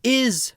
Is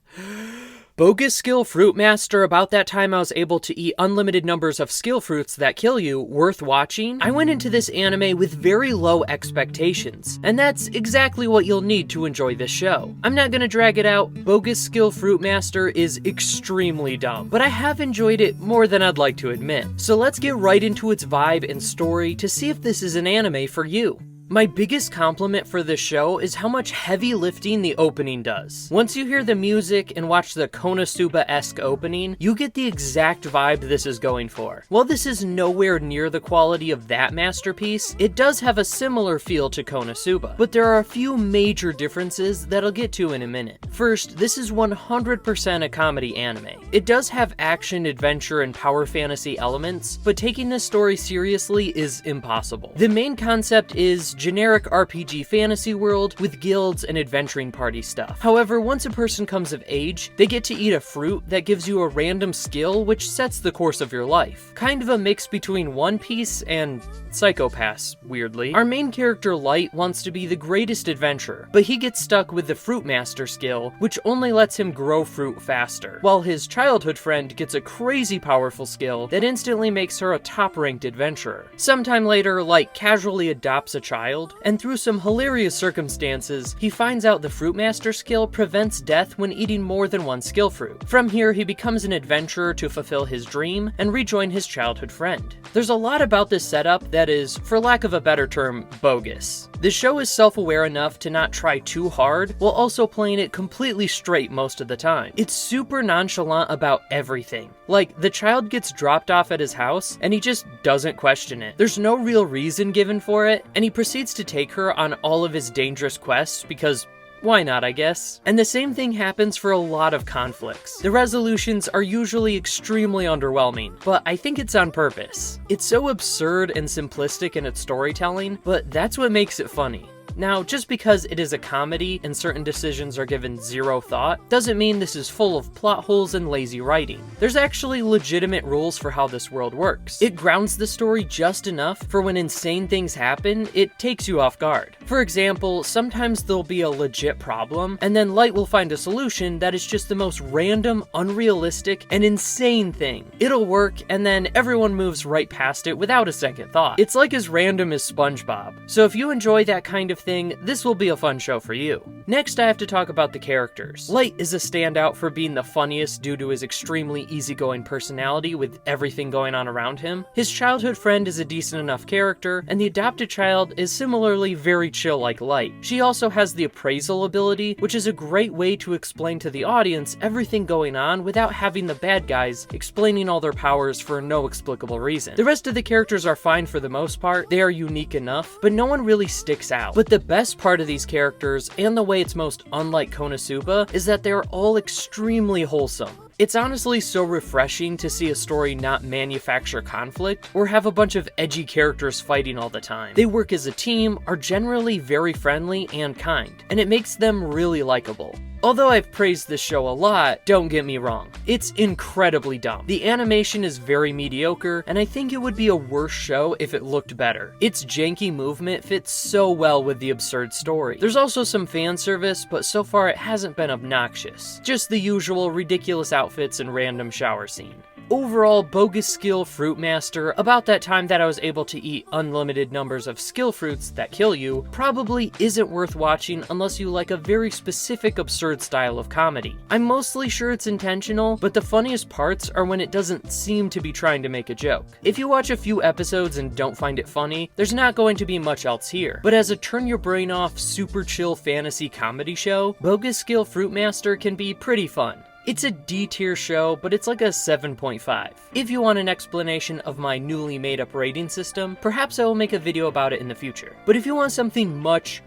Bogus skill Fruitmaster, about that time I was able to eat unlimited numbers of skill fruits that kill you, worth watching? I went into this anime with very low expectations, and that's exactly what you'll need to enjoy this show. I'm not gonna drag it out. Bogus skill Fruitmaster is extremely dumb, but I have enjoyed it more than I'd like to admit. So let's get right into its vibe and story to see if this is an anime for you. My biggest compliment for this show is how much heavy lifting the opening does. Once you hear the music and watch the Konosuba-esque opening, you get the exact vibe this is going for. While this is nowhere near the quality of that masterpiece, it does have a similar feel to Konosuba, but there are a few major differences that I'll get to in a minute. First, this is 100% a comedy anime. It does have action, adventure, and power fantasy elements, but taking this story seriously is impossible. The main concept is generic RPG fantasy world with guilds and adventuring party stuff. However, once a person comes of age, they get to eat a fruit that gives you a random skill which sets the course of your life. Kind of a mix between One Piece and Psycho-Pass, weirdly. Our main character, Light, wants to be the greatest adventurer, but he gets stuck with the Fruitmaster skill, which only lets him grow fruit faster, while his childhood friend gets a crazy powerful skill that instantly makes her a top-ranked adventurer. Sometime later, Light casually adopts a child, and through some hilarious circumstances, he finds out the Fruitmaster skill prevents death when eating more than one skill fruit. From here, he becomes an adventurer to fulfill his dream and rejoin his childhood friend. There's a lot about this setup that is, for lack of a better term, bogus. The show is self-aware enough to not try too hard, while also playing it completely straight most of the time. It's super nonchalant about everything. Like, the child gets dropped off at his house, and he just doesn't question it. There's no real reason given for it, and he proceeds to take her on all of his dangerous quests because why not, I guess? And the same thing happens for a lot of conflicts. The resolutions are usually extremely underwhelming, but I think it's on purpose. It's so absurd and simplistic in its storytelling, but that's what makes it funny. Now, just because it is a comedy and certain decisions are given zero thought, doesn't mean this is full of plot holes and lazy writing. There's actually legitimate rules for how this world works. It grounds the story just enough for when insane things happen, it takes you off guard. For example, sometimes there'll be a legit problem, and then Light will find a solution that is just the most random, unrealistic, and insane thing. It'll work, and then everyone moves right past it without a second thought. It's like as random as SpongeBob. So if you enjoy that kind of thing, this will be a fun show for you. Next, I have to talk about the characters. Light is a standout for being the funniest due to his extremely easygoing personality with everything going on around him. His childhood friend is a decent enough character, and the adopted child is similarly very chill like Light. She also has the appraisal ability, which is a great way to explain to the audience everything going on without having the bad guys explaining all their powers for no explicable reason. The rest of the characters are fine for the most part, they are unique enough, but no one really sticks out. But the best part of these characters, and the way it's most unlike Konosuba, is that they're all extremely wholesome. It's honestly so refreshing to see a story not manufacture conflict or have a bunch of edgy characters fighting all the time. They work as a team, are generally very friendly and kind, and it makes them really likable. Although I've praised this show a lot, don't get me wrong, it's incredibly dumb. The animation is very mediocre, and I think it would be a worse show if it looked better. Its janky movement fits so well with the absurd story. There's also some fan service, but so far it hasn't been obnoxious. Just the usual ridiculous outfits and random shower scene. Overall, Bogus skill Fruitmaster, about that time that I was able to eat unlimited numbers of skill fruits that kill you, probably isn't worth watching unless you like a very specific absurd style of comedy. I'm mostly sure it's intentional, but the funniest parts are when it doesn't seem to be trying to make a joke. If you watch a few episodes and don't find it funny, there's not going to be much else here. But as a turn your brain off, super chill fantasy comedy show, Bogus skill Fruitmaster can be pretty fun. It's a D-tier show, but it's like a 7.5. If you want an explanation of my newly made up rating system, perhaps I will make a video about it in the future. But if you want something much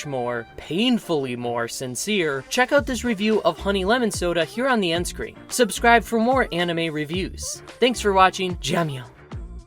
more, painfully more sincere, check out this review of Honey Lemon Soda here on the end screen. Subscribe for more anime reviews. Thanks for watching, Jamyo.